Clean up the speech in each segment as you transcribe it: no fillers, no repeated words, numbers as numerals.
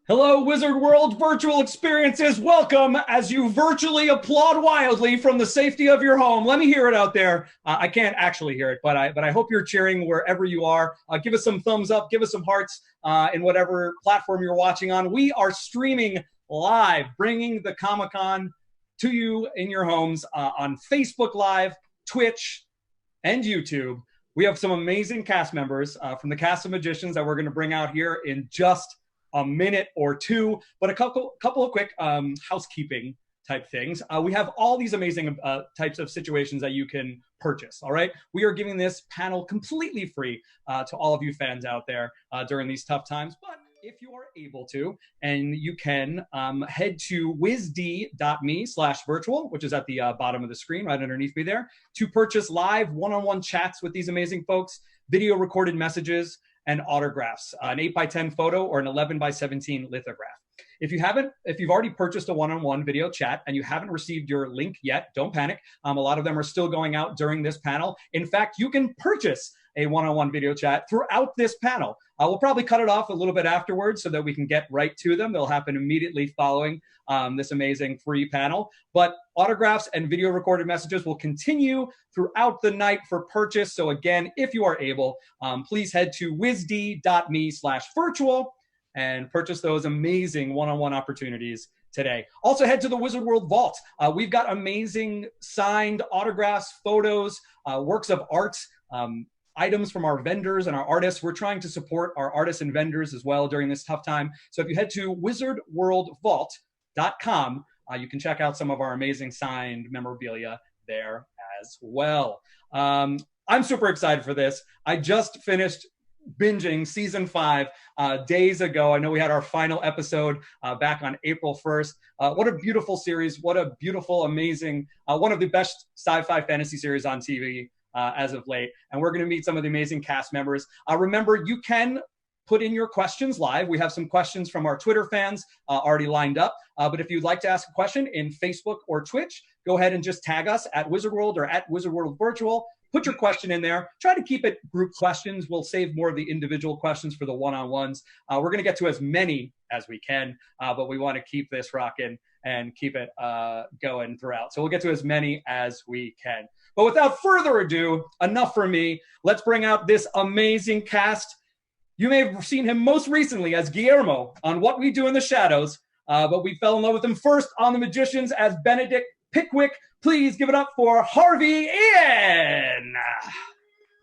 Hello, Wizard World virtual experiences. Welcome as you virtually applaud wildly from the safety of your home. Let me hear it out there. I can't actually hear it, but I hope you're cheering wherever you are. Give us some thumbs up, give us some hearts in whatever platform you're watching on. We are streaming live, bringing the Comic-Con to you in your homes on Facebook Live, Twitch, and YouTube. We have some amazing cast members from the cast of Magicians that we're going to bring out here in just a minute or two, but a couple of quick housekeeping type things. We have all these amazing types of situations that you can purchase. All right, we are giving this panel completely free to all of you fans out there during these tough times. But if you are able to, and you can, head to wizd.me/virtual, which is at the bottom of the screen right underneath me there, to purchase live one-on-one chats with these amazing folks, video recorded messages, and autographs, an 8x10 photo or an 11x17 lithograph. If you've already purchased a one-on-one video chat and you haven't received your link yet, don't panic. A lot of them are still going out during this panel. In fact, you can purchase a one-on-one video chat throughout this panel. We'll probably cut it off a little bit afterwards so that we can get right to them. They'll happen immediately following this amazing free panel. But autographs and video recorded messages will continue throughout the night for purchase. So again, if you are able, please head to wizd.me/virtual and purchase those amazing one-on-one opportunities today. Also head to the Wizard World Vault. We've got amazing signed autographs, photos, works of art, items from our vendors and our artists. We're trying to support our artists and vendors as well during this tough time. So if you head to wizardworldvault.com, you can check out some of our amazing signed memorabilia there as well. I'm super excited for this. I just finished binging season 5 days ago. I know we had our final episode back on April 1st. What a beautiful series. What a beautiful, amazing, one of the best sci-fi fantasy series on TV as of late. And we're going to meet some of the amazing cast members. Remember, you can put in your questions live. We have some questions from our Twitter fans already lined up. But if you'd like to ask a question in Facebook or Twitch, go ahead and just tag us at Wizard World or at Wizard World Virtual. Put your question in there. Try to keep it group questions. We'll save more of the individual questions for the one-on-ones. We're going to get to as many as we can, but we want to keep this rocking and keep it going throughout. So we'll get to as many as we can. But without further ado, enough for me. Let's bring out this amazing cast. You may have seen him most recently as Guillermo on What We Do in the Shadows, but we fell in love with him first on The Magicians as Benedict Pickwick. Please give it up for Harvey Ian.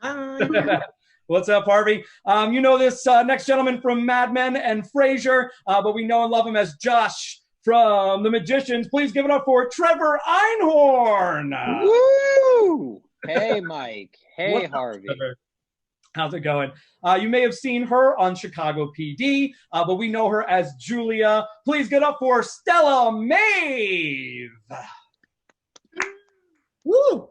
Hi. What's up, Harvey? You know this next gentleman from Mad Men and Frasier, but we know and love him as Josh from The Magicians. Please give it up for Trevor Einhorn. Woo! Hey, Mike. Hey, What's up, Harvey. Trevor? How's it going? You may have seen her on Chicago PD, but we know her as Julia. Please get up for Stella Maeve. Woo!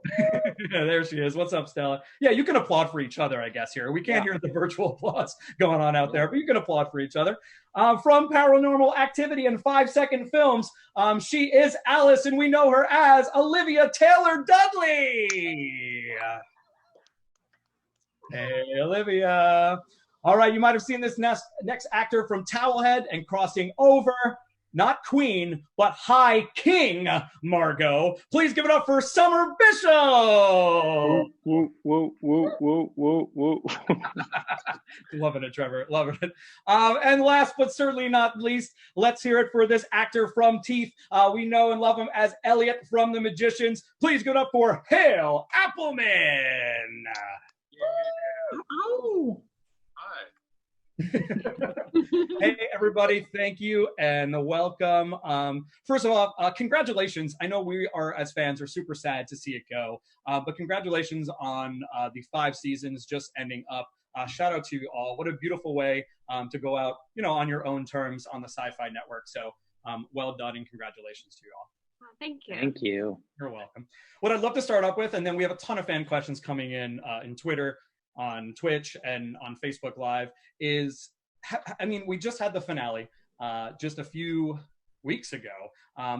There she is. What's up, Stella? Yeah, you can applaud for each other, I guess, here. We can't hear the virtual applause going on out there, but you can applaud for each other. From Paranormal Activity and 5-Second Films, she is Alice, and we know her as Olivia Taylor-Dudley. Hey, Olivia. All right, you might have seen this next actor from Towelhead and crossing over. Not Queen, but High King Margot. Please give it up for Summer Bishop. Whoa, whoa, whoa, whoa, whoa, whoa. Loving it, Trevor. Loving it. And last but certainly not least, let's hear it for this actor from Teeth. We know and love him as Elliot from The Magicians. Please give it up for Hale Appleman. Oh. Hey, everybody. Thank you and welcome. First of all, congratulations. I know we are, as fans, are super sad to see it go, but congratulations on the 5 seasons just ending up. Shout out to you all. What a beautiful way to go out, on your own terms on the Sci-Fi Network. So well done and congratulations to you all. Thank you. Thank you. You're welcome. What I'd love to start up with, and then we have a ton of fan questions coming in Twitter, on Twitch, and on Facebook Live, is, we just had the finale just a few weeks ago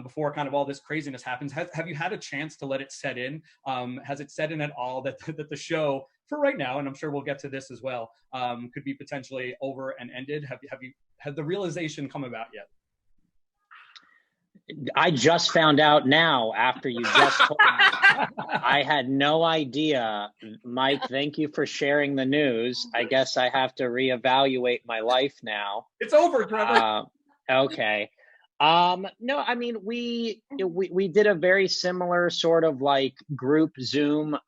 before kind of all this craziness happens. Have you had a chance to let it set in? Has it set in at all that the show for right now, and I'm sure we'll get to this as well, could be potentially over and ended. Have the realization come about yet? I just found out now after you just told me. I had no idea. Mike, thank you for sharing the news. I guess I have to reevaluate my life now. It's over, Trevor. Okay. No, I mean, we did a very similar sort of like group Zoom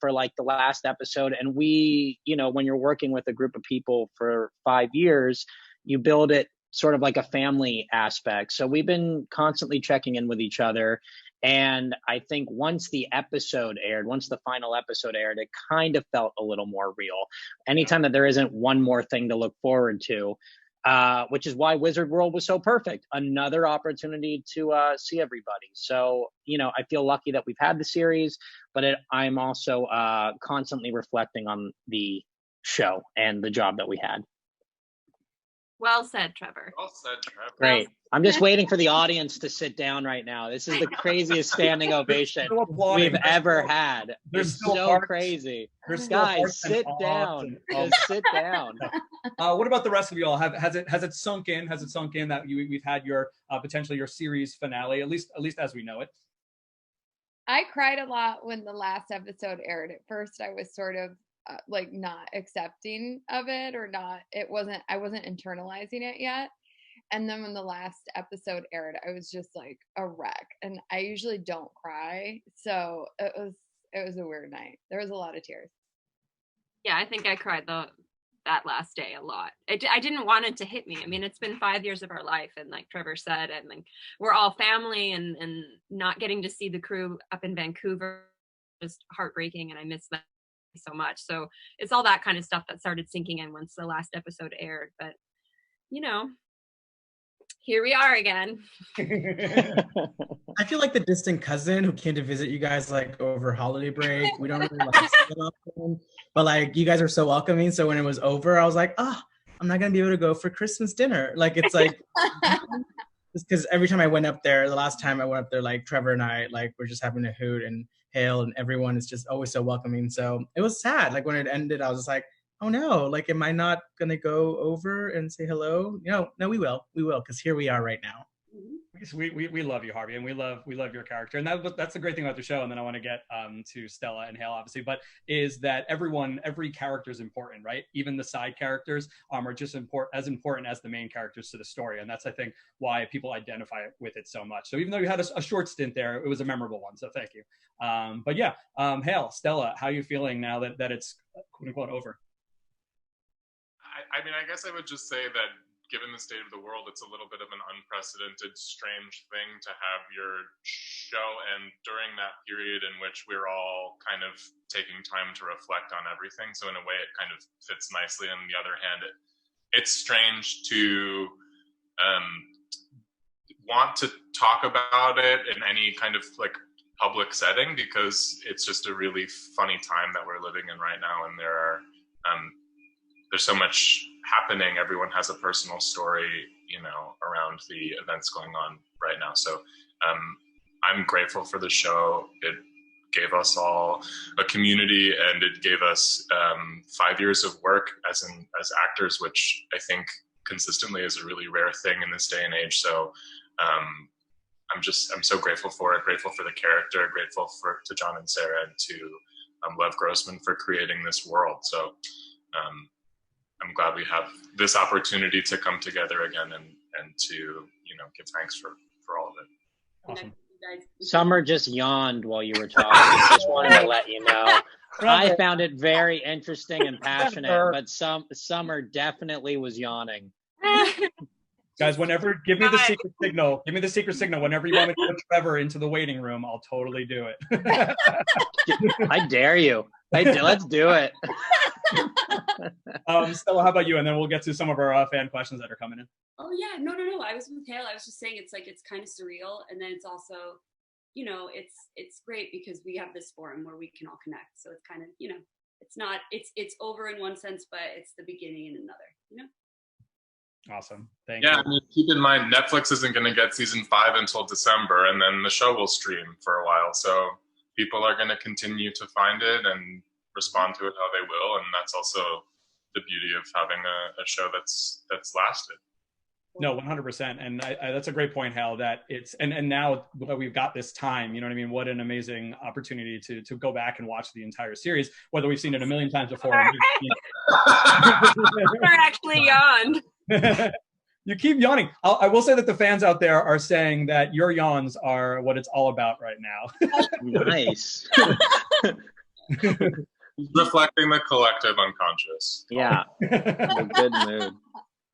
for like the last episode. And we, when you're working with a group of people for 5 years, you build it sort of like a family aspect. So we've been constantly checking in with each other. And I think once the final episode aired, it kind of felt a little more real. Anytime that there isn't one more thing to look forward to, which is why Wizard World was so perfect. Another opportunity to see everybody. So, I feel lucky that we've had the series, but I'm also constantly reflecting on the show and the job that we had. Well said, Trevor. Well said, Trevor. Great. I'm just waiting for the audience to sit down right now. This is the craziest standing ovation we've ever had. It's so crazy. Guys, sit down. Just sit down. What about the rest of y'all? Has it sunk in? Has it sunk in that we've had your potentially your series finale, at least as we know it? I cried a lot when the last episode aired. At first, I was sort of like not accepting of it, or I wasn't internalizing it yet. And then when the last episode aired, I was just like a wreck. And I usually don't cry, so it was a weird night. There was a lot of tears. Yeah, I think I cried that last day a lot. I didn't want it to hit me. I mean, it's been 5 years of our life, and like Trevor said, and like we're all family, and not getting to see the crew up in Vancouver was heartbreaking, and I miss them so much. So it's all that kind of stuff that started sinking in once the last episode aired. But here we are again. I feel like the distant cousin who came to visit you guys like over holiday break. We don't really like see them often, but like you guys are so welcoming. So when it was over, I was like, I'm not gonna be able to go for Christmas dinner. Like it's like just because every time I went up there, the last time I went up there, like Trevor and I like we're just having a hoot and hail, and everyone is just always so welcoming. So it was sad. Like when it ended, I was just like, oh no, like am I not gonna go over and say hello? No, we will, because here we are right now. We love you, Harvey, and we love your character, and that's the great thing about the show. And then I want to get to Stella and Hale, obviously, but is that every character is important, right? Even the side characters are just as important as the main characters to the story, and that's I think why people identify with it so much. So even though you had a short stint there, it was a memorable one. So thank you. But yeah, Hale, Stella, how are you feeling now that it's quote unquote over? I mean, I guess I would just say that given the state of the world, it's a little bit of an unprecedented, strange thing to have your show end during that period in which we're all kind of taking time to reflect on everything. So in a way, it kind of fits nicely. On the other hand, it's strange to want to talk about it in any kind of like public setting, because it's just a really funny time that we're living in right now, and there's so much happening. Everyone has a personal story, around the events going on right now. So I'm grateful for the show. It gave us all a community, and it gave us 5 years of work as actors, which I think consistently is a really rare thing in this day and age. So I'm so grateful for it, grateful for the character, grateful to John and Sarah, and to Lev Grossman for creating this world. So I'm glad we have this opportunity to come together again and to, give thanks for all of it. Awesome. Summer just yawned while you were talking. Just wanted to let you know. I found it very interesting and passionate, but Summer definitely was yawning. Guys, give me the secret signal. Give me the secret signal. Whenever you want me to put Trevor into the waiting room, I'll totally do it. I dare you. Let's do it. Stella, how about you? And then we'll get to some of our fan questions that are coming in. Oh yeah, no. I was with Hale. I was just saying it's kind of surreal, and then it's also, it's great because we have this forum where we can all connect. So it's kind of, it's over in one sense, but it's the beginning in another. Awesome. Thank you. Yeah, I mean, keep in mind, Netflix isn't going to get season 5 until December, and then the show will stream for a while. So people are going to continue to find it and respond to it how they will, and that's also the beauty of having a show that's lasted. No, 100%. And that's a great point, Hal, that it's, and now we've got this time, you know what I mean? What an amazing opportunity to go back and watch the entire series, whether we've seen it a million times before. Or actually yawned. You keep yawning. I will say that the fans out there are saying that your yawns are what it's all about right now. Nice. Reflecting the collective unconscious. Yeah. A good mood.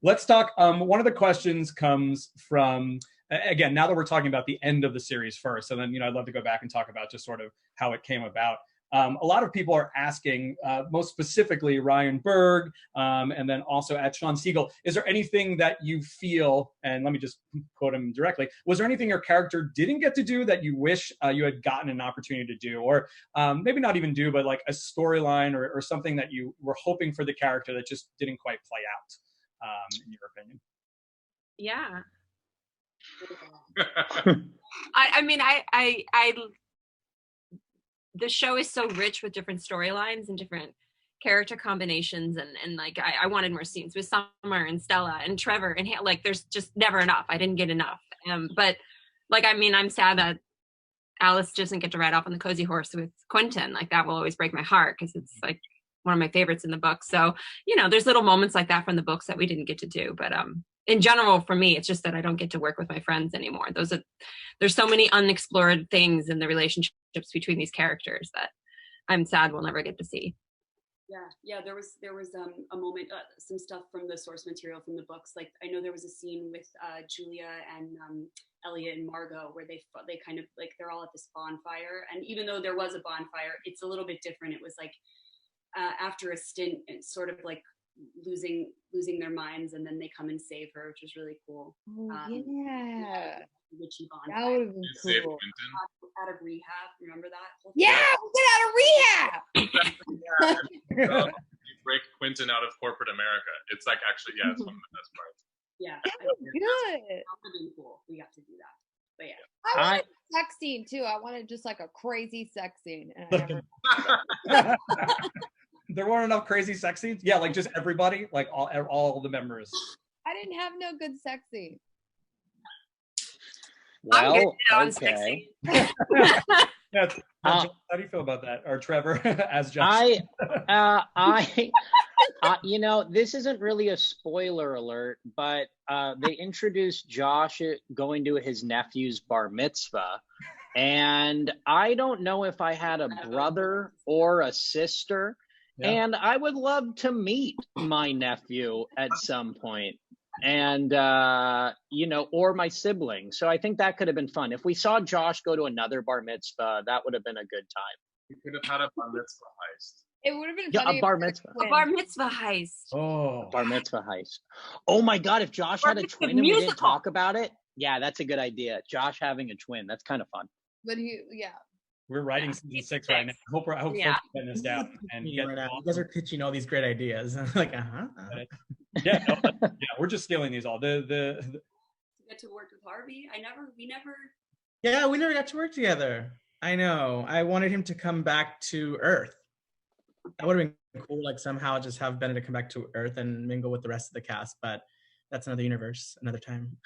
Let's talk. One of the questions comes from, again, now that we're talking about the end of the series first, so then, I'd love to go back and talk about just sort of how it came about. A lot of people are asking, most specifically Ryan Berg, and then also at Sean Siegel, is there anything that you feel, and let me just quote him directly, was there anything your character didn't get to do that you wish you had gotten an opportunity to do? Or maybe not even do, but like a storyline or something that you were hoping for the character that just didn't quite play out, in your opinion? Yeah. I mean, the show is so rich with different storylines and different character combinations, and like I wanted more scenes with Summer and Stella and Trevor and like there's just never enough. I didn't get enough. But like, I mean, I'm sad that Alice doesn't get to ride off on the cozy horse with Quentin. Like that will always break my heart because it's like one of my favorites in the book. So, there's little moments like that from the books that we didn't get to do. But in general, for me, it's just that I don't get to work with my friends anymore. There's so many unexplored things in the relationships between these characters that I'm sad we'll never get to see. Yeah. There was a moment, some stuff from the source material from the books. Like I know there was a scene with Julia and Elliot and Margot where they kind of like they're all at this bonfire, and even though there was a bonfire, it's a little bit different. It was like after a stint, it's sort of like losing their minds, and then they come and save her, which was really cool. Yeah. Witchy That bonfire. would have been Save cool. Quentin. Out of rehab, remember that? Yeah, get out of rehab. You break Quentin out of corporate America. It's like actually, yeah, it's one of the best parts. Yeah. That was good. That would have been cool. We got to do that. But yeah. I wanted a sex scene too. I wanted just like a crazy sex scene. And I never... There weren't enough crazy sex scenes? Yeah, like just everybody, like all the members. I didn't have no good sex scene. Well, I'm okay. Yeah, how do you feel about that? Or Trevor as Josh? This isn't really a spoiler alert, but they introduced Josh going to his nephew's bar mitzvah. And I don't know if I had a brother or a sister. Yeah. And I would love to meet my nephew at some point. And, or my sibling. So I think that could have been fun. If we saw Josh go to another bar mitzvah, that would have been a good time. You could have had a bar mitzvah heist. It would have been funny. A bar mitzvah. A bar mitzvah heist. A bar mitzvah heist. Oh my God, if Josh had a twin and we didn't talk about it. Yeah, that's a good idea. Josh having a twin. That's kind of fun. But we're writing season 6 right now. I hope folks are getting this down. And you guys are pitching all these great ideas. I'm like, Yeah, we're just stealing these all. Get to work with Harvey. We never. Yeah, we never got to work together. I know. I wanted him to come back to Earth. That would have been cool. Like somehow just have Benedict come back to Earth and mingle with the rest of the cast. But that's another universe, another time.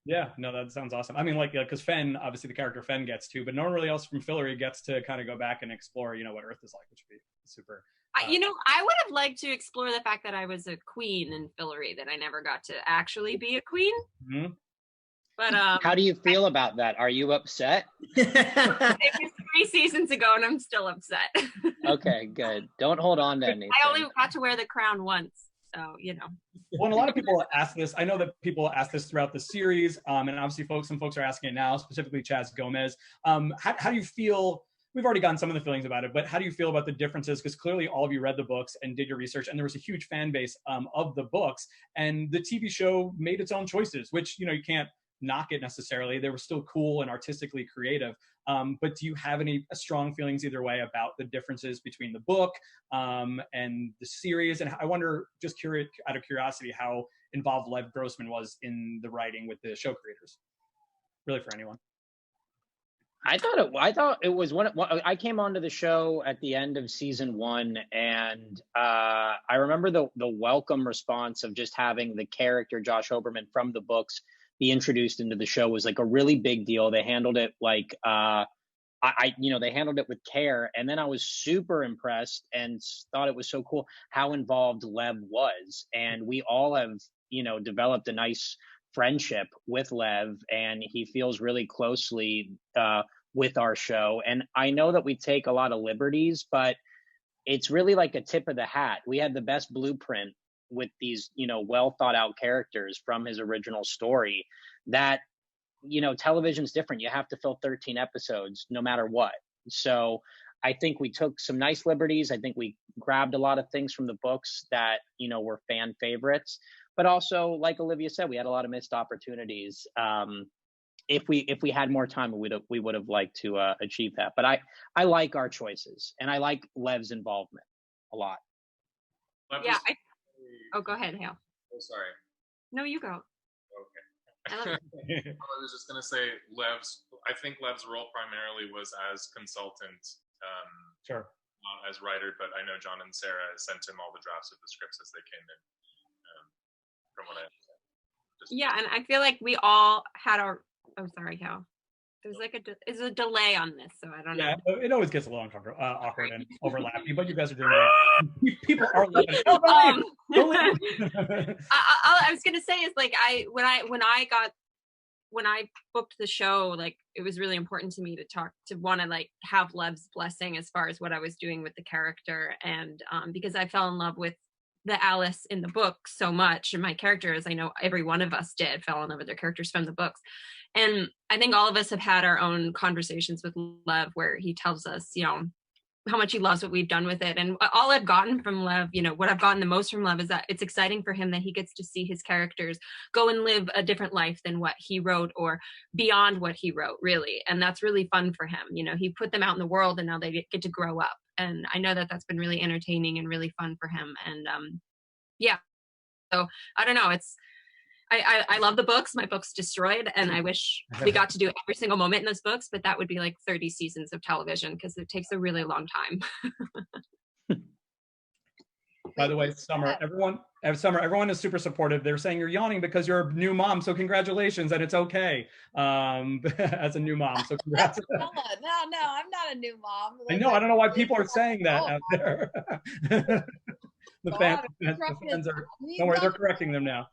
Yeah, no, that sounds awesome. I mean, like, because Fenn, obviously the character Fenn gets to, but no one really else from Fillory gets to kind of go back and explore, what Earth is like, which would be super. I would have liked to explore the fact that I was a queen in Fillory, that I never got to actually be a queen. Mm-hmm. But how do you feel about that? Are you upset? It was 3 seasons ago, and I'm still upset. Okay, good. Don't hold on to anything. I only got to wear the crown once. So, Well, and a lot of people ask this. I know that people ask this throughout the series, and obviously some folks are asking it now, specifically Chaz Gomez. How do you feel? We've already gotten some of the feelings about it, but how do you feel about the differences? Because clearly all of you read the books and did your research, and there was a huge fan base of the books, and the TV show made its own choices, which, you can't knock it necessarily. They were still cool and artistically creative. But do you have any strong feelings either way about the differences between the book and the series? And I wonder, just out of curiosity, how involved Lev Grossman was in the writing with the show creators. Really, for anyone. I thought it was I came onto the show at the end of season 1, and I remember the welcome response of just having the character Josh Hoberman from the books be introduced into the show was like a really big deal. They handled it like they handled it with care, and then I was super impressed and thought it was so cool how involved Lev was, and we all have developed a nice friendship with Lev, and he feels really closely with our show. And I know that we take a lot of liberties, but it's really like a tip of the hat. We had the best blueprint with these, well thought out characters from his original story that, television's different. You have to fill 13 episodes no matter what. So I think we took some nice liberties. I think we grabbed a lot of things from the books that, were fan favorites. But also, like Olivia said, we had a lot of missed opportunities. If we had more time, we would have liked to achieve that. But I like our choices, and I like Lev's involvement a lot. Yeah. Go ahead, Hale. Oh, sorry. No, you go. Okay. I was just gonna say I think Lev's role primarily was as consultant. Sure. Not as writer, but I know John and Sarah sent him all the drafts of the scripts as they came in. From what I understand. Yeah, and I feel like we all had our. Oh, sorry, Hal. There's like a delay on this, so I don't know. Yeah, it always gets a little awkward and overlappy, but you guys are doing great. People are loving it. Don't leave. I was gonna say is like when I booked the show, like it was really important to me to want to like have Lev's blessing as far as what I was doing with the character, and because I fell in love with the Alice in the book so much, and my characters, I know every one of us fell in love with their characters from the books. And I think all of us have had our own conversations with Lev where he tells us, how much he loves what we've done with it. And all I've gotten from Lev, what I've gotten the most from Lev is that it's exciting for him that he gets to see his characters go and live a different life than what he wrote or beyond what he wrote, really. And that's really fun for him. He put them out in the world and now they get to grow up. And I know that that's been really entertaining and really fun for him. And yeah, so I don't know. I love the books. My book's destroyed, and I wish we got to do every single moment in those books, but that would be like 30 seasons of television because it takes a really long time. By the way, Summer, everyone is super supportive. They're saying you're yawning because you're a new mom, so congratulations, and it's okay as a new mom. So congrats. No, I'm not a new mom. I know. I don't know why people are saying that out there. The fans are. Don't worry, they're correcting them now.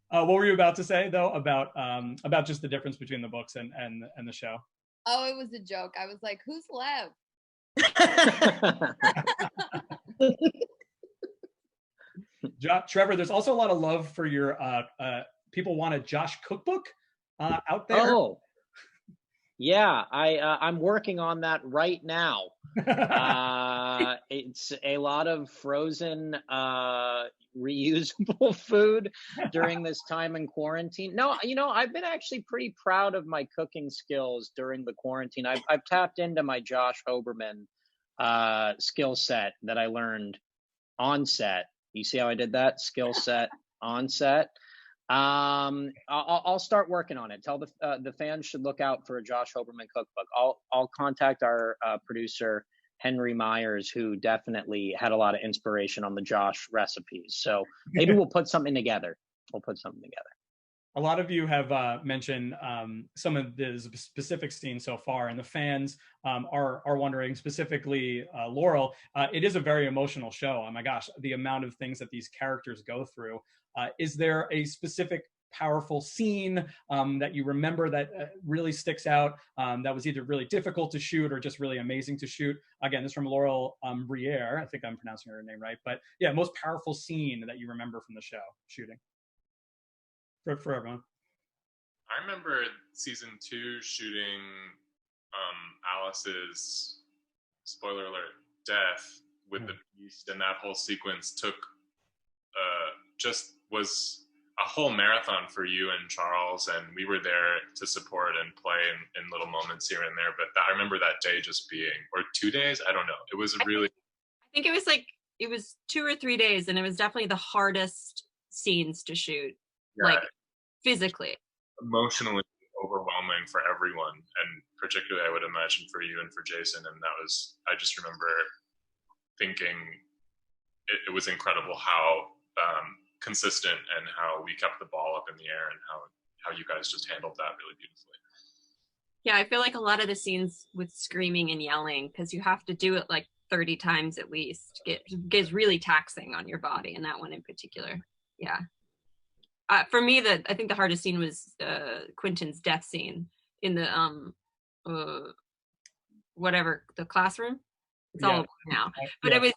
What were you about to say though about just the difference between the books and the show? Oh, it was a joke. I was like, "Who's Lev?" Trevor, there's also a lot of love for your people want a Josh cookbook out there. Oh, yeah, I'm working on that right now. It's a lot of frozen reusable food during this time in quarantine. No, I've been actually pretty proud of my cooking skills during the quarantine. I've tapped into my Josh Hoberman skill set that I learned on set. You see how I did that? Skill set on set. I'll start working on it. Tell the fans should look out for a Josh Hoberman cookbook. I'll contact our producer Henry Myers, who definitely had a lot of inspiration on the Josh recipes. So maybe we'll put something together. A lot of you have mentioned some of the specific scenes so far, and the fans are wondering, specifically Laurel. It is a very emotional show. Oh my gosh, the amount of things that these characters go through. Is there a specific powerful scene that you remember that really sticks out, that was either really difficult to shoot or just really amazing to shoot? Again, this is from Laurel Briere. I think I'm pronouncing her name right. But yeah, most powerful scene that you remember from the show shooting for everyone. I remember season 2 shooting Alice's, spoiler alert, death with the beast, and that whole sequence took just was a whole marathon for you and Charles, and we were there to support and play in little moments here and there. But I remember that day just being, or 2 days, I don't know. It was really. I think it was 2 or 3 days, and it was definitely the hardest scenes to shoot, like physically. Emotionally overwhelming for everyone, and particularly I would imagine for you and for Jason. And I just remember thinking it was incredible how consistent and how we kept the ball up in the air, and how you guys just handled that really beautifully. Yeah, I feel like a lot of the scenes with screaming and yelling, because you have to do it like 30 times at least, gets really taxing on your body, and that one in particular. Yeah. For me, I think the hardest scene was Quentin's death scene in the whatever, the classroom. It's all over now. But it was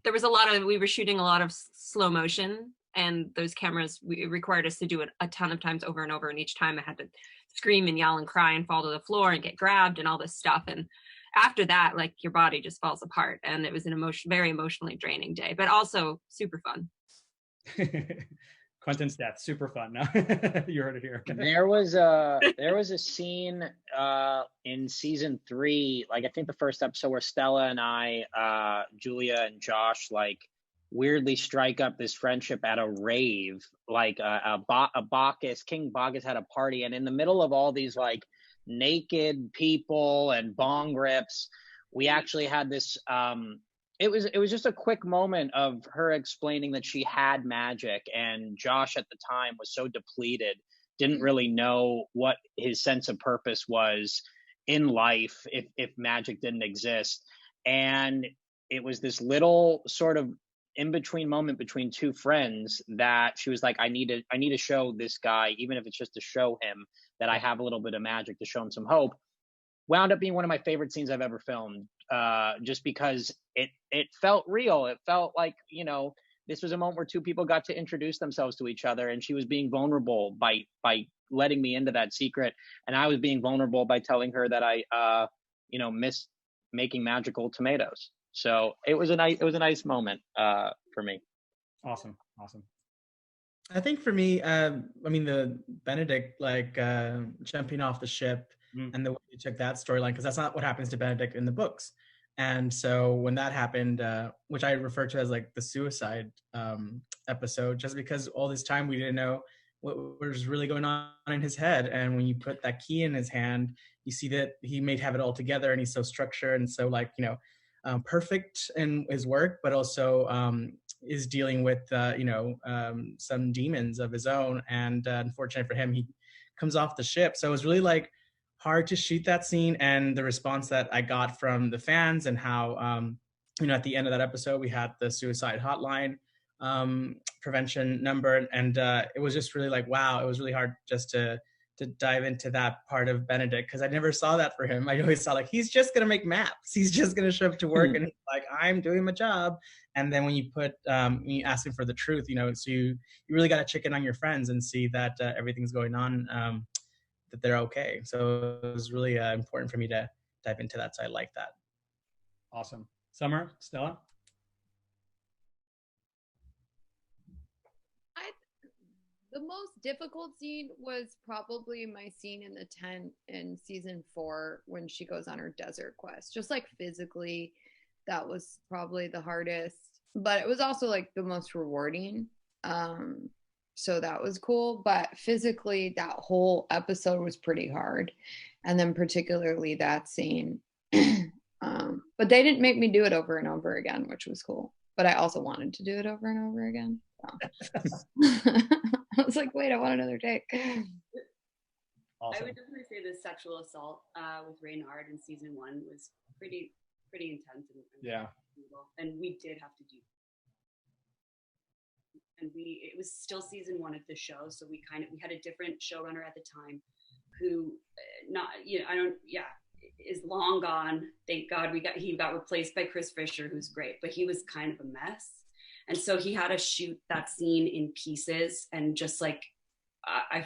there was we were shooting a lot of slow motion, and those cameras required us to do it a ton of times over and over, and each time I had to scream and yell and cry and fall to the floor and get grabbed and all this stuff. And after that, like, your body just falls apart, and it was an very emotionally draining day, but also super fun. Quentin's death, super fun. No, you heard it here. There was a scene in season 3, like I think the first episode, where Stella and I, Julia and Josh, like, weirdly strike up this friendship at a rave, like King Bacchus had a party, and in the middle of all these like naked people and bong rips, we actually had this it was just a quick moment of her explaining that she had magic, and Josh at the time was so depleted, didn't really know what his sense of purpose was in life if magic didn't exist. And it was this little sort of in-between moment between two friends that she was like, I need to show this guy, even if it's just to show him that I have a little bit of magic, to show him some hope. Wound up being one of my favorite scenes I've ever filmed, just because it felt real. It felt like, you know, this was a moment where two people got to introduce themselves to each other, and she was being vulnerable by letting me into that secret, and I was being vulnerable by telling her that I miss making magical tomatoes. So it was a nice moment for me. Awesome. I think for me, the Benedict, like, jumping off the ship and the way you took that storyline, because that's not what happens to Benedict in the books. And so when that happened, which I refer to as like the suicide episode, just because all this time we didn't know what was really going on in his head. And when you put that key in his hand, you see that he may have it all together, and he's so structured and so, like, perfect in his work, but also is dealing with some demons of his own. And unfortunately for him, he comes off the ship. So it was really like hard to shoot that scene, and the response that I got from the fans, and how at the end of that episode we had the suicide hotline prevention number, and it was just really like, wow, it was really hard just to dive into that part of Benedict, because I never saw that for him. I always saw, like, he's just gonna make maps, he's just gonna show up to work and he's like, I'm doing my job. And then when you put you ask him for the truth, so you really got to check in on your friends and see that everything's going on, that they're okay. So it was really important for me to dive into that, so I like that. Awesome. Summer, Stella? The most difficult scene was probably my scene in the tent in season 4 when she goes on her desert quest. Just like physically, that was probably the hardest, but it was also like the most rewarding. So that was cool. But physically, that whole episode was pretty hard. And then particularly that scene. But they didn't make me do it over and over again, which was cool. But I also wanted to do it over and over again. So. I was like, wait, I want another take. Awesome. I would definitely say the sexual assault with Reynard in season 1 was pretty intense and brutal. And we did have to do, and it was still season 1 of the show, so we had a different showrunner at the time who is long gone. Thank God he got replaced by Chris Fisher, who's great, but he was kind of a mess. And so he had to shoot that scene in pieces, and just like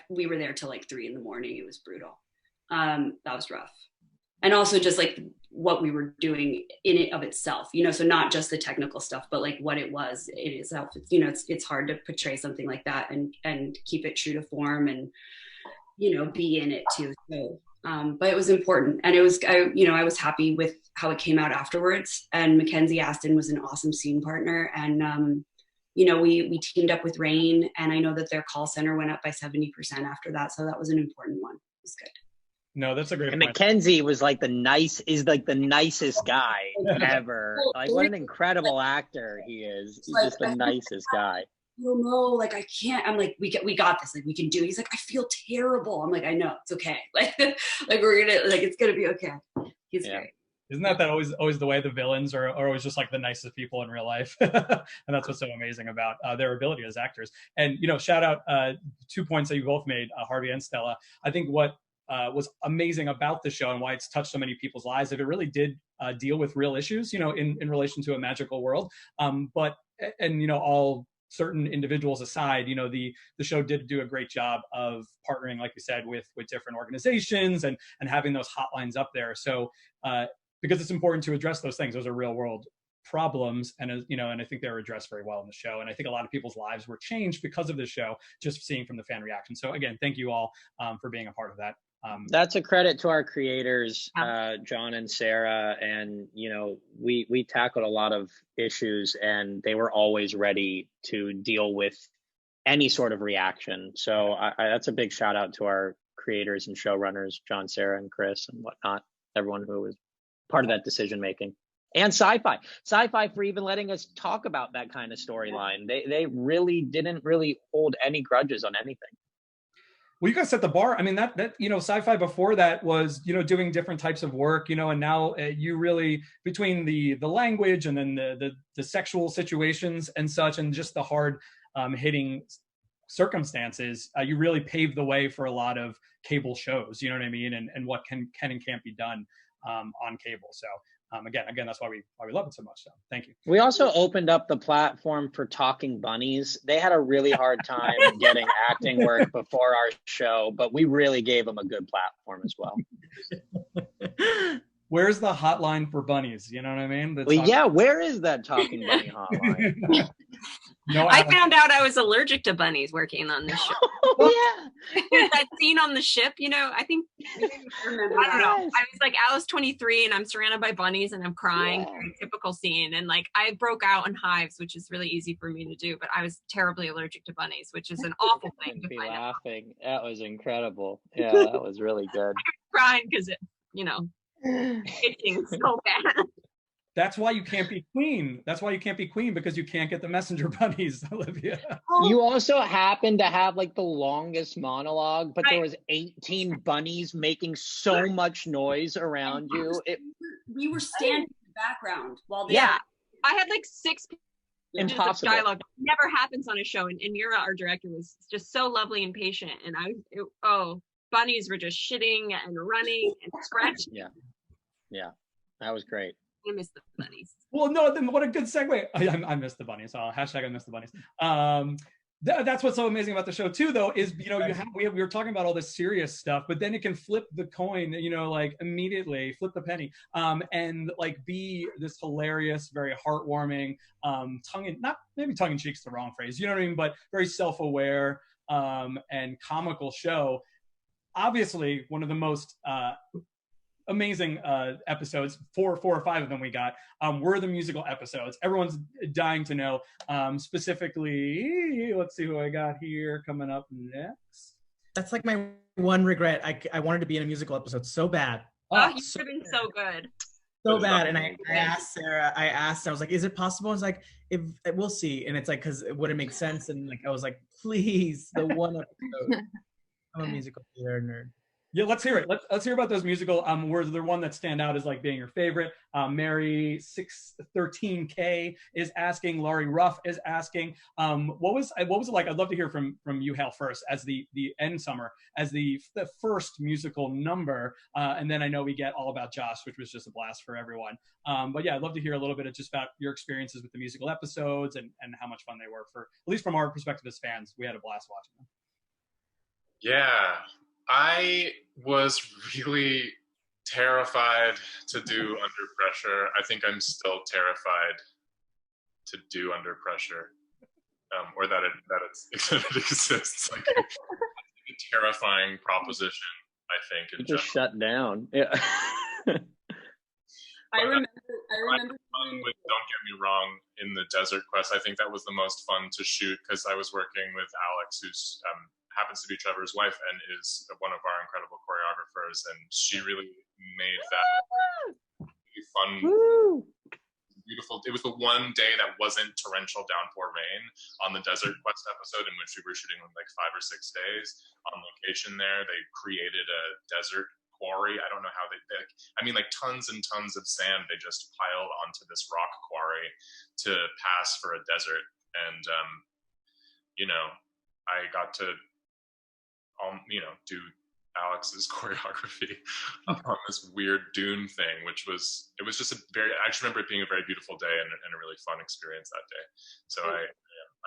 we were there till like 3 a.m. It was brutal. That was rough. And also just like what we were doing in it of itself, so not just the technical stuff, but like what it was in itself. It's hard to portray something like that and keep it true to form and, be in it too. So, but it was important, and I was happy with how it came out afterwards. And Mackenzie Aston was an awesome scene partner, and we teamed up with Rain, and I know that their call center went up by 70% after that, so that was an important one. was good. No, that's a great And point. Mackenzie was like the nicest guy ever. Like, what an incredible actor he is. He's just the nicest guy. No, like I can't. I'm like, we got this. Like we can do it. He's like, I feel terrible. I'm like, I know, it's okay. Like we're gonna, like, it's gonna be okay. He's great. Isn't that always the way? The villains are always just like the nicest people in real life. And that's what's so amazing about their ability as actors. And, shout out 2 points that you both made, Harvey and Stella. I think what was amazing about the show and why it's touched so many people's lives, if it really did deal with real issues, in relation to a magical world. But all certain individuals aside, the show did do a great job of partnering, like you said, with different organizations and having those hotlines up there. So because it's important to address those things. Those are real world problems. And, and I think they were addressed very well in the show. And I think a lot of people's lives were changed because of the show, just seeing from the fan reaction. So again, thank you all for being a part of that. That's a credit to our creators, John and Sarah. And, we tackled a lot of issues and they were always ready to deal with any sort of reaction. So that's a big shout out to our creators and showrunners, John, Sarah, and Chris and whatnot, everyone who was part of that decision making. And Sci-Fi for even letting us talk about that kind of storyline. They really didn't hold any grudges on anything. Well, you guys set the bar. I mean, that Sci-Fi before that was, doing different types of work, and now you really, between the language and then the sexual situations and such, and just the hard hitting circumstances, you really paved the way for a lot of cable shows, you know what I mean? And what can and can't be done on cable. So again, that's why we love it so much. So thank you. We also opened up the platform for Talking Bunnies. They had a really hard time getting acting work before our show, but we really gave them a good platform as well. Where's the hotline for bunnies? You know what I mean? Where is that Talking Bunny hotline? No, I found out I was allergic to bunnies working on this show. There's that scene on the ship, I think, I don't know. I was like, Alice 23 and I'm surrounded by bunnies and I'm crying. Very typical scene. And like, I broke out in hives, which is really easy for me to do, but I was terribly allergic to bunnies, which is an awful thing to find out. That was incredible. Yeah, that was really good. I was crying because itching so bad. That's why you can't be queen. Because you can't get the messenger bunnies, Olivia. You also happen to have like the longest monologue, but there was 18 bunnies making so much noise around you. We were standing in the background while they... Yeah, I had like 6 pages of dialogue. It never happens on a show. And Mira, our director, was just so lovely and patient. And bunnies were just shitting and running and scratching. Yeah, that was great. I miss the bunnies. Well, no, then what a good segue. I miss the bunnies. Hashtag I miss the bunnies. That's what's so amazing about the show too, though, is we were talking about all this serious stuff, but then it can flip the coin, like immediately flip the penny, and like be this hilarious, very heartwarming, tongue in cheek's the wrong phrase, you know what I mean, but very self-aware and comical show. Obviously, one of the most amazing episodes, 4 or 5 of them we got, were the musical episodes. Everyone's dying to know. Specifically, let's see who I got here coming up next. That's like my one regret. I wanted to be in a musical episode so bad. You would have been so good. So bad. And I asked Sarah, I was like, is it possible? I was like, we'll see. And it's like, because it wouldn't make sense. And like, I was like, please, the one episode. I'm a musical theater nerd. Yeah, let's hear it. Let's hear about those musical. Were the one that stand out as like being your favorite? Mary 613K is asking. Laurie Ruff is asking. What was it like? I'd love to hear from you, Hale, first as the end summer, as the first musical number, and then I know we get All About Josh, which was just a blast for everyone. But yeah, I'd love to hear a little bit of just about your experiences with the musical episodes and how much fun they were for, at least from our perspective as fans. We had a blast watching them. Yeah. I was really terrified to do Under Pressure. I think I'm still terrified to do Under Pressure, or that it exists. Like, it's a terrifying proposition, I think. It just shut down. Yeah. I remember. Fun with Don't Get Me Wrong in the Desert Quest. I think that was the most fun to shoot because I was working with Alex, who's happens to be Trevor's wife and is one of our incredible choreographers. downpours, and she really made that really fun. Beautiful. It was the one day that wasn't torrential downpour rain on the Desert Quest episode, in which we were shooting like 5 or 6 days on location there. They created a desert quarry. I don't know how like tons and tons of sand they just piled onto this rock quarry to pass for a desert. And I got to do Alex's choreography on this weird dune thing, I just remember it being a very beautiful day and a really fun experience that day. So I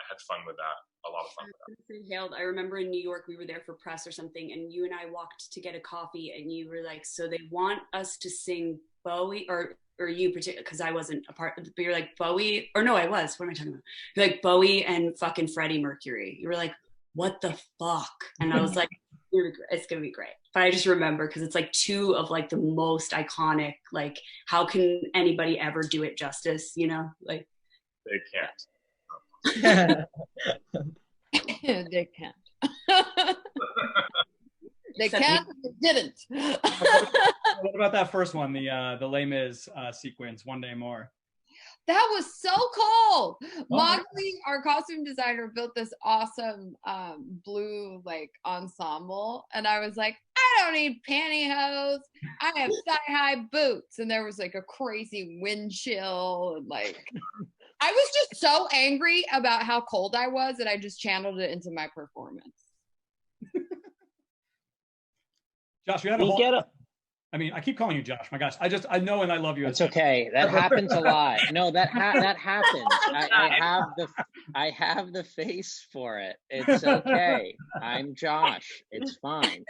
had fun with that, a lot of fun with that. Hailed, I remember in New York, we were there for press or something, and you and I walked to get a coffee, and you were like, so they want us to sing Bowie, or you particularly, because I wasn't a part, but you're like, Bowie, or no, I was, what am I talking about? You're like, Bowie and fucking Freddie Mercury. You were like, what the fuck? And I was like, it's gonna be great. But I just remember, because it's like two of like the most iconic, like how can anybody ever do it justice, like they can't. They can't. They can't. They didn't. What about that first one, the Les Mis sequence, One Day More? That was so cool. Mogley, our costume designer, built this awesome blue like ensemble, and I was like, I don't need pantyhose. I have thigh-high boots, and there was like a crazy wind chill, and like I was just so angry about how cold I was that I just channeled it into my performance. Josh, you had a whole. I keep calling you Josh. My gosh, I know and I love you. It's okay. That happens a lot. No, that happens. I have the face for it. It's okay. I'm Josh. It's fine.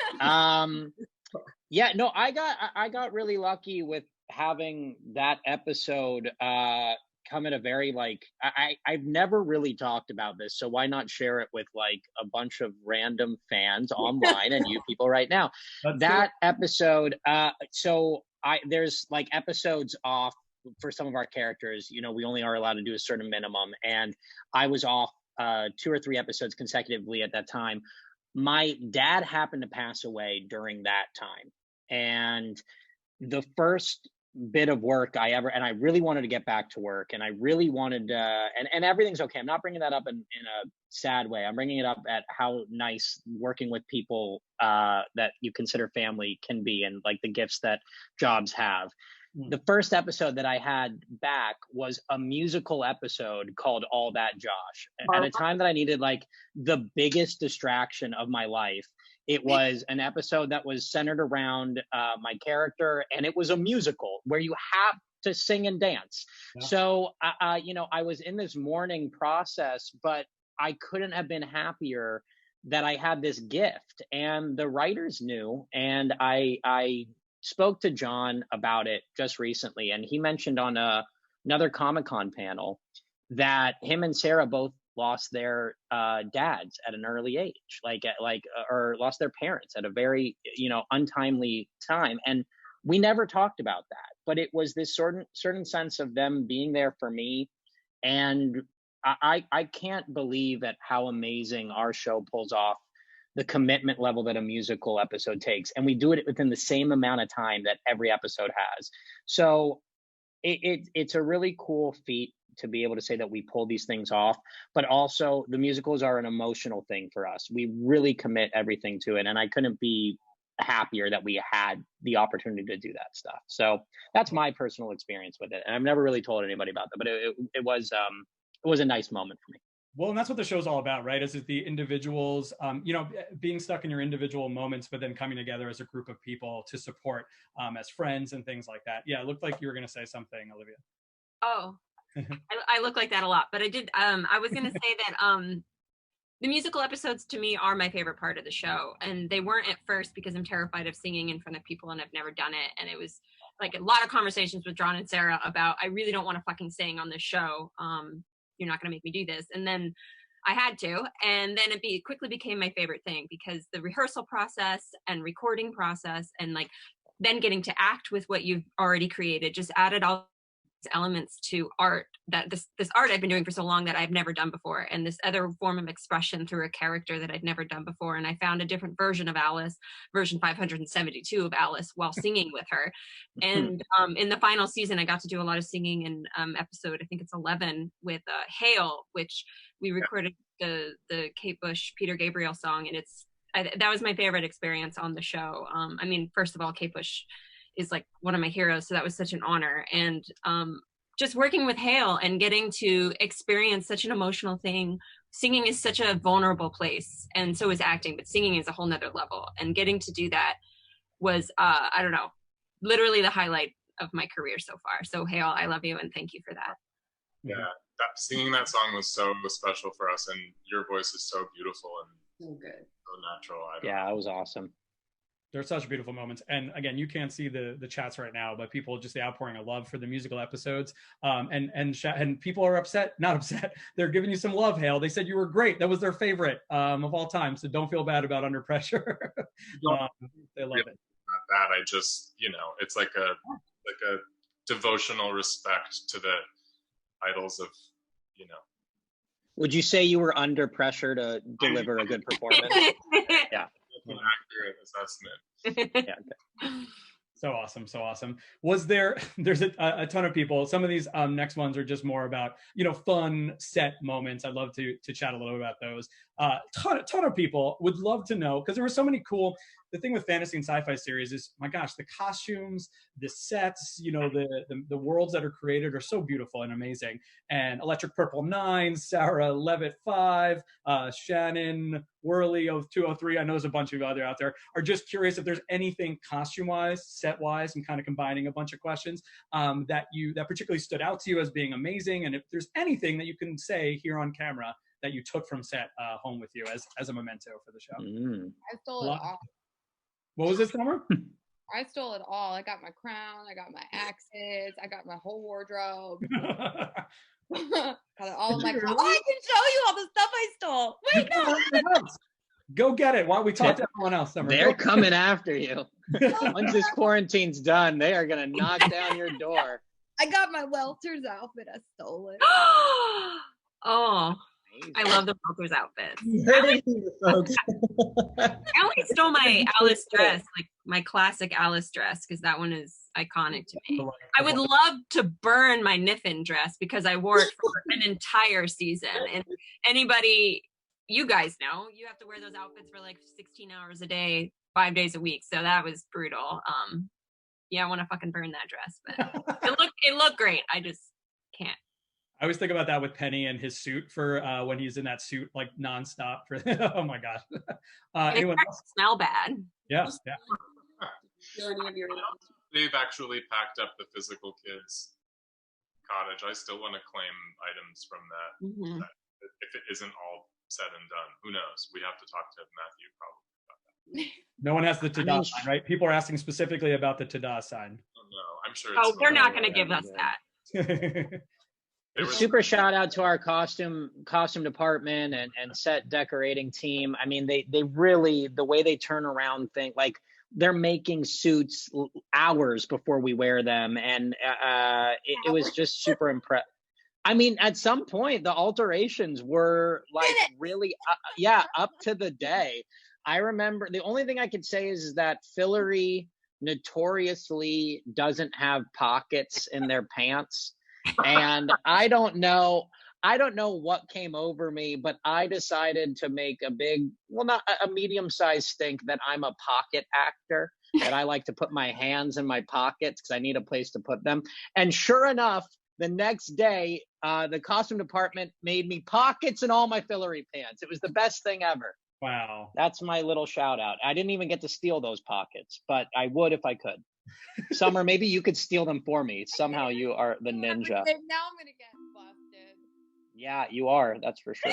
Yeah. No, I got really lucky with having that episode come at a very I've never really talked about this, so why not share it with like a bunch of random fans online and you people right now. That episode, there's like episodes off for some of our characters. We only are allowed to do a certain minimum, and I was off 2 or 3 episodes consecutively at that time. My dad happened to pass away during that time, and the first bit of work and I really wanted to get back to work, and I really wanted and everything's okay. I'm not bringing that up in a sad way. I'm bringing it up at how nice working with people that you consider family can be, and like the gifts that jobs have. The first episode that I had back was a musical episode called All That Josh, at a time that I needed like the biggest distraction of my life. It was an episode that was centered around my character, and it was a musical where you have to sing and dance. Yeah. So, I was in this mourning process, but I couldn't have been happier that I had this gift, and the writers knew. And I spoke to John about it just recently, and he mentioned on another Comic-Con panel that him and Sarah both lost their dads at an early age, or lost their parents at a very untimely time, and we never talked about that. But it was this certain sense of them being there for me, and I can't believe at how amazing our show pulls off the commitment level that a musical episode takes, and we do it within the same amount of time that every episode has. So it's a really cool feat to be able to say that we pull these things off, but also the musicals are an emotional thing for us. We really commit everything to it, and I couldn't be happier that we had the opportunity to do that stuff. So that's my personal experience with it, and I've never really told anybody about that, but it was a nice moment for me. Well, and that's what the show's all about, right? Is the individuals, being stuck in your individual moments, but then coming together as a group of people to support as friends and things like that. Yeah, it looked like you were going to say something, Olivia. Oh, I look like that a lot, but I did. I was going to say that the musical episodes to me are my favorite part of the show, and they weren't at first because I'm terrified of singing in front of people and I've never done it. And it was like a lot of conversations with John and Sarah about, I really don't want to fucking sing on this show. You're not going to make me do this. And then I had to, and then it quickly became my favorite thing, because the rehearsal process and recording process and like then getting to act with what you've already created just added all elements to art, that this art I've been doing for so long that I've never done before, and this other form of expression through a character that I'd never done before. And I found a different version of Alice, version 572 of Alice, while singing with her. And in the final season, I got to do a lot of singing in episode, I think it's 11, with Hail, which we recorded the Kate Bush, Peter Gabriel song, and that was my favorite experience on the show. I mean, first of all, Kate Bush is like one of my heroes, so that was such an honor. And just working with Hale and getting to experience such an emotional thing. Singing is such a vulnerable place, and so is acting, but singing is a whole nother level. And getting to do that was, I don't know, literally the highlight of my career so far. So Hale, I love you and thank you for that. Yeah, singing that song was so special for us, and your voice is so beautiful and So good. so natural. Yeah, it was awesome. They're such beautiful moments. And again, you can't see the chats right now, but people, just the outpouring of love for the musical episodes. And people are not upset. They're giving you some love, Hale. They said you were great. That was their favorite of all time. So don't feel bad about Under Pressure. They love it. That I just, it's like a devotional respect to the idols of, Would you say you were under pressure to deliver a good performance? Yeah. an accurate assessment. Yeah. Okay. So awesome. There's a ton of people. Some of these next ones are just more about, fun set moments. I'd love to chat a little about those. Ton of people would love to know, because there were so many cool, the thing with fantasy and sci-fi series is, my gosh, the costumes, the sets, the worlds that are created are so beautiful and amazing. And Electric Purple 9, Sarah Levitt 5, Shannon Worley 203, I know there's a bunch of other out there, are just curious if there's anything costume-wise, set-wise, and kind of combining a bunch of questions that particularly stood out to you as being amazing, and if there's anything that you can say here on camera that you took from set home with you as a memento for the show. I stole it all. What was this, Summer? I stole it all. I got my crown. I got my axes. I got my whole wardrobe. Got all of my. Oh, I can show you all the stuff I stole. Wait, no. Go get it. While we talk to everyone else, Summer. They're coming after you. Once this quarantine's done, they are gonna knock down your door. I got my welter's outfit. I stole it. Oh. I love the Welter's outfit. You heard it here, folks. I only stole my Alice dress, like my classic Alice dress, because that one is iconic to me. I would love to burn my Niffin dress because I wore it for an entire season. And anybody, you guys know, you have to wear those outfits for like 16 hours a day, 5 days a week. So that was brutal. Yeah, I want to fucking burn that dress, but it looked great. I just can't. I always think about that with Penny and his suit for when he's in that suit like nonstop. Oh my gosh! Anyone else? Smell bad. Yeah. They've actually packed up the Physical Kids cottage. I still want to claim items from that. Mm-hmm. That if it isn't all said and done, who knows? We have to talk to Matthew probably about that. No one has the Tada sign, right? People are asking specifically about the Tada sign. Oh, no, I'm sure. They're not going to give us that. Super shout out to our costume department and set decorating team. I mean, they really, the way they turn around things, like they're making suits hours before we wear them, and it was just super impressive. I mean, at some point the alterations were like really up to the day. I remember the only thing I could say is that Fillory notoriously doesn't have pockets in their pants. And I don't know what came over me, but I decided to make not a medium-sized stink that I'm a pocket actor, that I like to put my hands in my pockets because I need a place to put them. And sure enough, the next day, the costume department made me pockets in all my Fillory pants. It was the best thing ever. Wow. That's my little shout out. I didn't even get to steal those pockets, but I would if I could. Summer, maybe you could steal them for me. Somehow you are the ninja. Now I'm gonna get busted. Yeah, you are. That's for sure.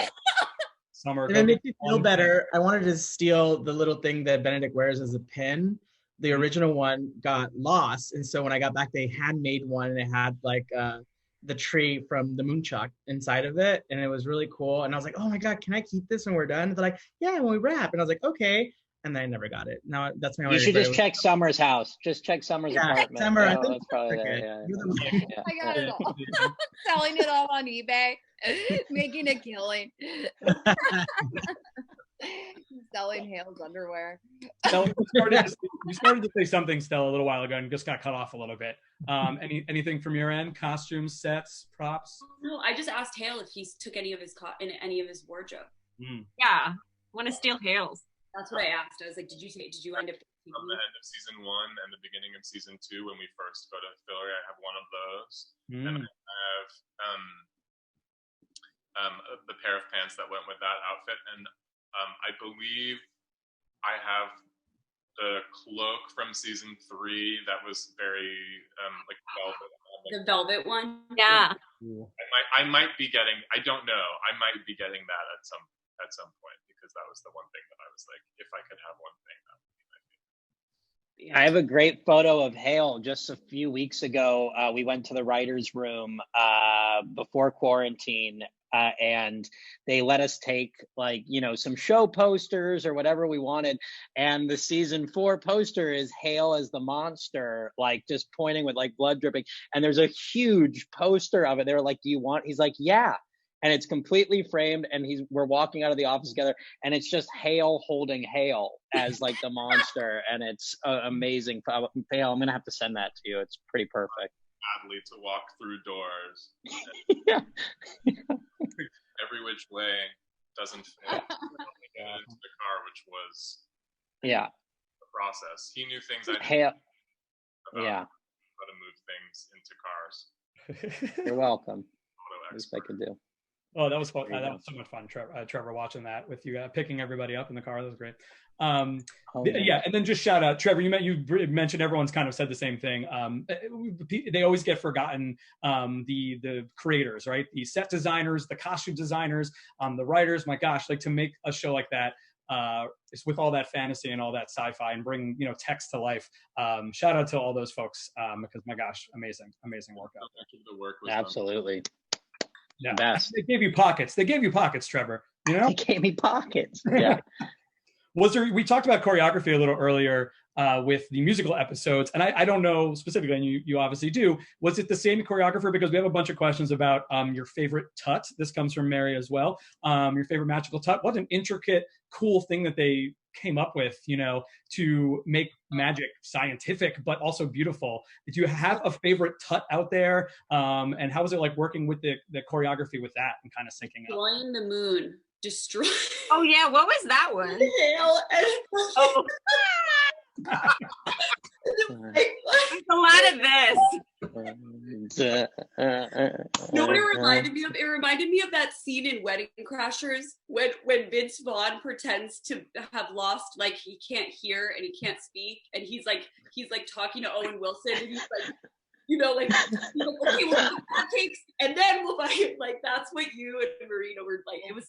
Summer. And it makes you feel better. I wanted to steal the little thing that Benedict wears as a pin. The original one got lost, and so when I got back, they handmade one, and it had like the tree from the Moonchuck inside of it, and it was really cool. And I was like, "Oh my god, can I keep this when we're done?" And they're like, "Yeah, when we wrap." And I was like, "Okay." and I never got it. Now that's my You only should regret. just check Summer's house. Just check Summer's Yeah, apartment. Summer, I Oh, think that's probably okay. yeah. You're the one. Yeah. I got it all. Selling it all on eBay, making a killing. Selling Hale's underwear. Stella, you started to say something, Stella, a little while ago, and just got cut off a little bit. Anything from your end? Costumes, sets, props? No, I just asked Hale if he took any of his in any of his wardrobe. Yeah, want to steal Hale's. That's what I asked. I was like, did you end up From the end of season 1 and the beginning of season 2, when we first go to Fillery, I have one of those, and I have the pair of pants that went with that outfit, and I believe I have the cloak from season 3 that was very like velvet. the velvet one? Yeah. I might be getting. I don't know. I might be getting that at some point, because that was the one thing that I was like, if I could have one thing, that would be my favorite. I have a great photo of Hale. Just a few weeks ago, we went to the writer's room before quarantine, and they let us take some show posters or whatever we wanted. And the season 4 poster is Hale as the monster, just pointing with blood dripping. And there's a huge poster of it. They were like, "Do you want?" He's like, "Yeah." And it's completely framed, and we're walking out of the office together, and it's just Hale holding Hale as the monster, and it's amazing. Hale, I'm gonna have to send that to you. It's pretty perfect. Badly to walk through doors, Yeah. every which way doesn't fit into the car, which was Yeah. the process. He knew things I didn't Hale. about Yeah. how to move things into cars. You're welcome. Photo Least I expert. could do. Oh, that was fun. There you That go. was so much fun, Trevor, watching that with you, picking everybody up in the car. That was great. Oh, Yeah, and then just shout out, Trevor. You mentioned everyone's kind of said the same thing. They always get forgotten. The creators, right? The set designers, the costume designers, the writers. My gosh, to make a show like that, it's with all that fantasy and all that sci-fi, and bring text to life. Shout out to all those folks, because my gosh, amazing work out there. Much of the work was done. Absolutely. Yeah, Best. They gave you pockets. They gave you pockets, Trevor. He gave me pockets. Yeah. We talked about choreography a little earlier with the musical episodes, and I don't know specifically, and you obviously do. Was it the same choreographer? Because we have a bunch of questions about your favorite tut. This comes from Mary as well. Your favorite magical tut. What an intricate, cool thing that they came up with, to make magic scientific but also beautiful. Do you have a favorite tut out there? And how was it working with the choreography with that and kind of syncing up? Flying the moon, destroy. Oh yeah, what was that one? Hale and Oh, there's a lot of this. You know what it reminded me of? It reminded me of that scene in Wedding Crashers when Vince Vaughn pretends to have lost, he can't hear and he can't speak, and he's talking to Owen Wilson, and he's okay, we'll have pancakes, and then we'll buy it. That's what you and Marina were it was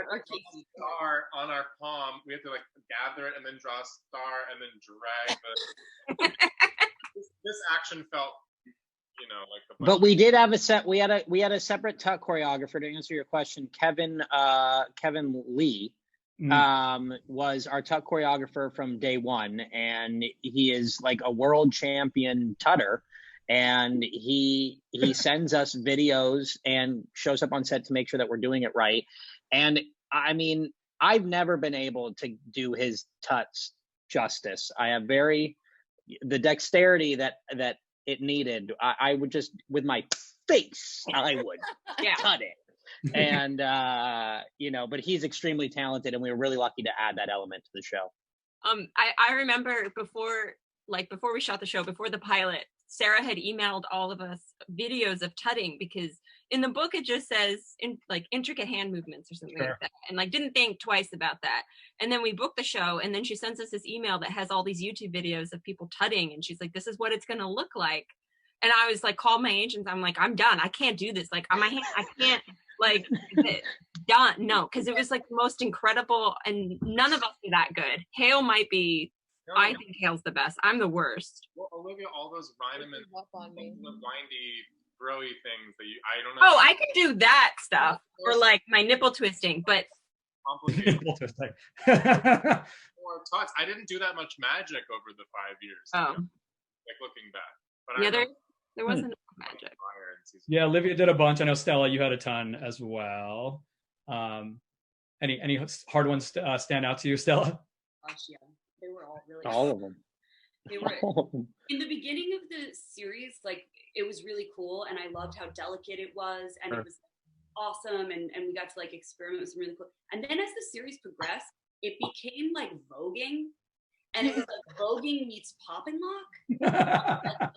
or Casey. Star on our palm. We had to gather it and then draw a star and then drag this action felt But we did have we had a separate tut choreographer to answer your question. Kevin Lee was our tut choreographer from day one, and he is a world champion tutter, and he sends us videos and shows up on set to make sure that we're doing it right. And I mean, I've never been able to do his tuts justice. I have the dexterity that it needed. I would just, with my face, I would cut it. And, but he's extremely talented, and we were really lucky to add that element to the show. I remember before we shot the show, before the pilot, Sarah had emailed all of us videos of tutting, because in the book it just says intricate hand movements or something like that, and didn't think twice about that. And then we booked the show, and then she sends us this email that has all these YouTube videos of people tutting, and she's like, "This is what it's gonna look like." And I was called my agents. I'm like, "I'm done. I can't do this. On my hand, I can't." Done. No, because it was the most incredible, and none of us are that good. Hale might be. I think Hale's the best. I'm the worst. Well, Olivia, all those Reinemann, windy, throwy things that I don't know. Oh, I can do that stuff, or my nipple twisting, but complicated. Nipple twisting. more Tots. I didn't do that much magic over the 5 years. Oh. Like looking back. But Yeah, I there wasn't magic. Fire in season Yeah, Olivia did a bunch. I know Stella, you had a ton as well. Any hard ones stand out to you, Stella? Gosh, yeah, they were all really. All of them. They were in the beginning of the series. Like it was really cool, and I loved how delicate it was, and it was awesome, and we got to like experiment with some really cool. And then as the series progressed, it became like voguing, and it was like voguing meets pop and lock.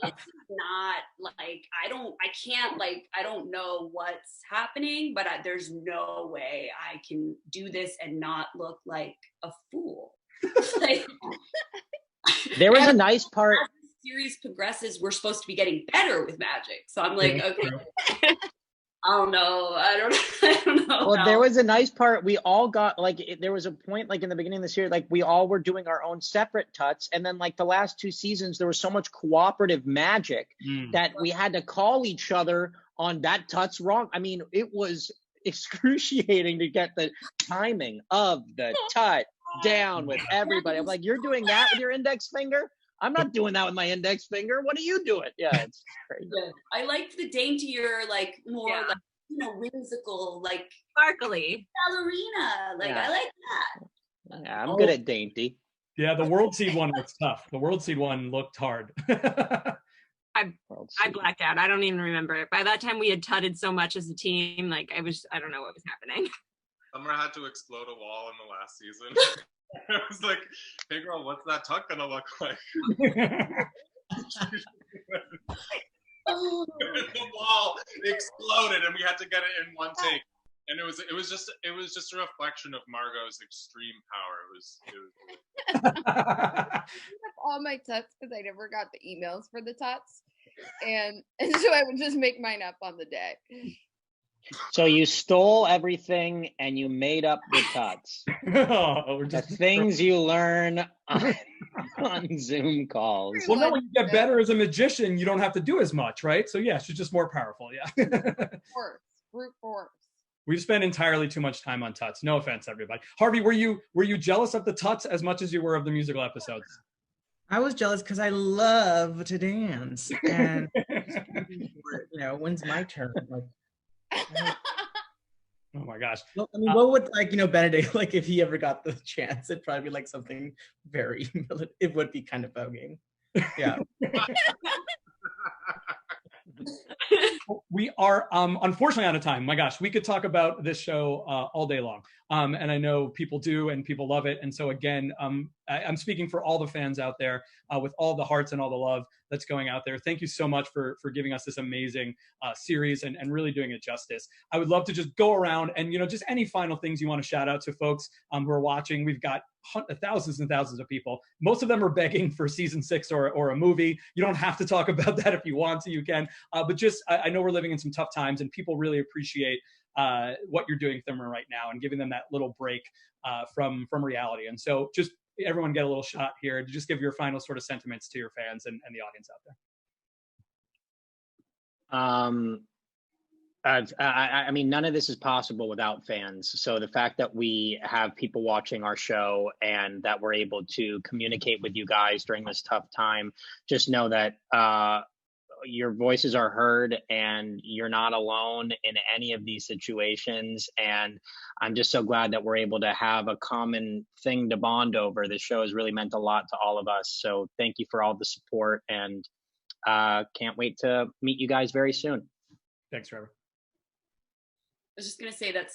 It's not like I don't know what's happening, but there's no way I can do this and not look like a fool. Like, There was a nice part. as the series progresses, we're supposed to be getting better with magic. So I'm like, okay, I don't know. I don't know. Well, there was a nice part. We all got like there was a point like in the beginning of the series, like we all were doing our own separate tuts, and then like the last 2 seasons, there was so much cooperative magic that we had to call each other on that tut's wrong. I mean, it was excruciating to get the timing of the tut down with everybody. I'm like, you're doing that with your index finger? I'm not doing that with my index finger. What are you doing? Yeah, it's crazy. Yeah. I liked the daintier, like more Yeah. like whimsical, like Sparkly. ballerina. Like Yeah. I like that. Yeah, I'm good at dainty. Yeah, the World Seed one was tough. The World Seed one looked hard. I blacked out. I don't even remember it. By that time, we had tutted so much as a team. Like I don't know what was happening. Summer had to explode a wall in the last season. I was like, hey girl, what's that tuck gonna look like? Oh, The wall exploded and we had to get it in one take. And it was just a reflection of Margot's extreme power. It was I have all my tuts because I never got the emails for the tuts, and so I would just make mine up on the day. So you stole everything and you made up the tuts. We're The just things you learn on Zoom calls. well, no, when you get better as a magician, you don't have to do as much, right? So yeah, she's just more powerful. Yeah. Force, brute force. We've spent entirely too much time on tuts. No offense, everybody. Harvey, were you jealous of the tuts as much as you were of the musical episodes? I was jealous because I love to dance, and when's my turn? Like, Oh my gosh. well, I mean, what would Benedict like if he ever got the chance? It'd probably be like something very. It would be kind of voguing. Yeah. We are unfortunately out of time. My gosh, we could talk about this show all day long. And I know people do and people love it. And so again, I'm speaking for all the fans out there with all the hearts and all the love that's going out there. Thank you so much for giving us this amazing series and really doing it justice. I would love to just go around and, just any final things you want to shout out to folks who are watching. We've got thousands and thousands of people. Most of them are begging for season 6 or a movie. You don't have to talk about that if you want to, you can. But just, I know we're living in some tough times and people really appreciate what you're doing with them right now and giving them that little break from reality. And so just everyone get a little shot here to just give your final sort of sentiments to your fans and the audience out there. I mean, none of this is possible without fans. So the fact that we have people watching our show and that we're able to communicate with you guys during this tough time, just know that your voices are heard and you're not alone in any of these situations. And I'm just so glad that we're able to have a common thing to bond over. This show has really meant a lot to all of us. So thank you for all the support, and can't wait to meet you guys very soon. Thanks, Trevor. I was just going to say that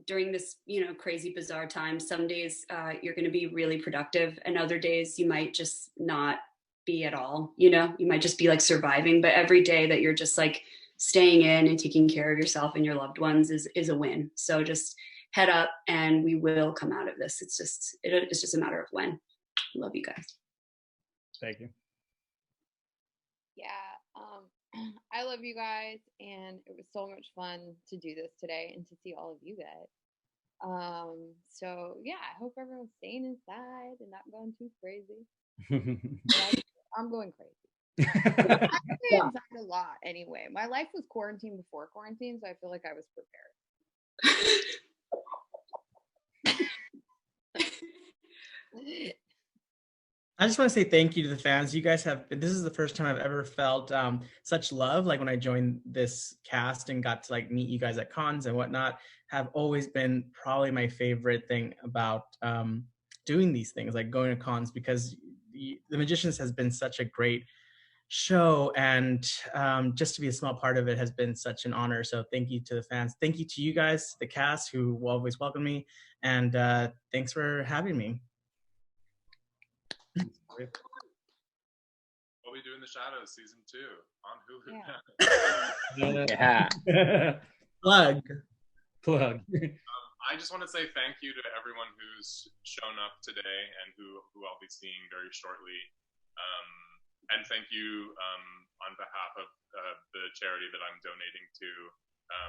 during this, crazy, bizarre time, some days you're going to be really productive and other days you might just not be at all. You might just be like surviving, but every day that you're just like staying in and taking care of yourself and your loved ones is a win. So just head up and we will come out of this. It's just a matter of when. Love you guys. Thank you. Yeah, I love you guys, and it was so much fun to do this today and to see all of you guys. So yeah, I hope everyone's staying inside and not going too crazy. I'm going crazy. I stay inside a lot anyway. My life was quarantine before quarantine, so I feel like I was prepared. I just want to say thank you to the fans. You guys this is the first time I've ever felt such love. Like when I joined this cast and got to like meet you guys at cons and whatnot, have always been probably my favorite thing about doing these things, like going to cons, because The Magicians has been such a great show, and just to be a small part of it has been such an honor. So thank you to the fans. Thank you to you guys, the cast, who will always welcome me, and thanks for having me. What We Do in the Shadows season 2 on Hulu. Yeah. Plug. I just want to say thank you to everyone who's shown up today and who I'll be seeing very shortly. And thank you on behalf of the charity that I'm donating to.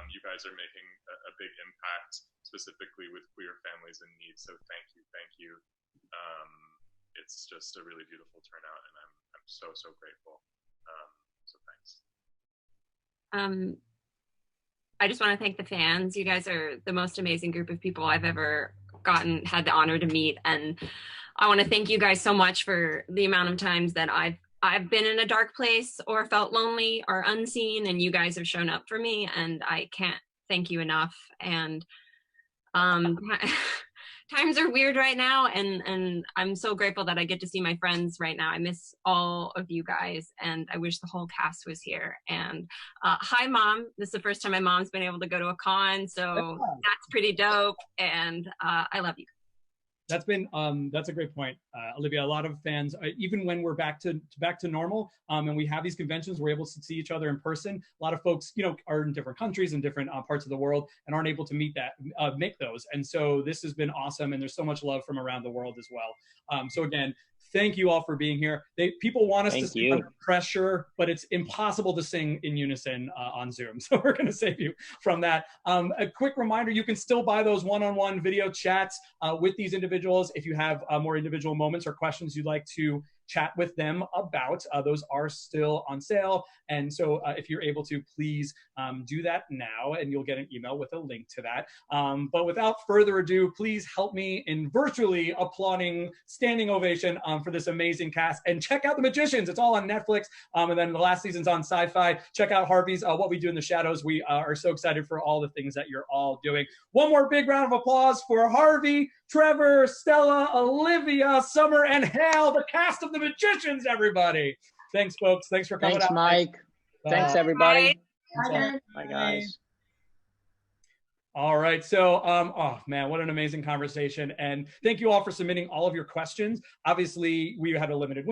You guys are making a big impact, specifically with queer families in need. So thank you. It's just a really beautiful turnout, and I'm so grateful. So thanks. I just want to thank the fans. You guys are the most amazing group of people I've ever had the honor to meet, and I want to thank you guys so much for the amount of times that I've been in a dark place or felt lonely or unseen, and you guys have shown up for me, and I can't thank you enough. And times are weird right now, and I'm so grateful that I get to see my friends right now. I miss all of you guys, and I wish the whole cast was here. And hi, Mom. This is the first time my mom's been able to go to a con, so that's pretty dope, and I love you. That's a great point, Olivia. A lot of fans, even when we're back to normal, and we have these conventions, we're able to see each other in person. A lot of folks, are in different countries and different parts of the world and aren't able to make those. And so this has been awesome, and there's so much love from around the world as well. So again, thank you all for being here. People want us to sing under pressure, but it's impossible to sing in unison on Zoom. So we're going to save you from that. A quick reminder, you can still buy those one-on-one video chats with these individuals if you have more individual moments or questions you'd like to chat with them about. Those are still on sale. And so if you're able to, please do that now, and you'll get an email with a link to that. But without further ado, please help me in virtually applauding standing ovation for this amazing cast. And check out The Magicians. It's all on Netflix. And then the last season's on Sci-Fi. Check out Harvey's What We Do in the Shadows. We are so excited for all the things that you're all doing. One more big round of applause for Harvey, Trevor, Stella, Olivia, Summer, and Hale, the cast of The Magicians, everybody. Thanks, folks. Thanks for coming out. Thanks, Mike. Thanks, everybody. Bye. Bye, guys. All right. So, oh man, what an amazing conversation. And thank you all for submitting all of your questions. Obviously, we had a limited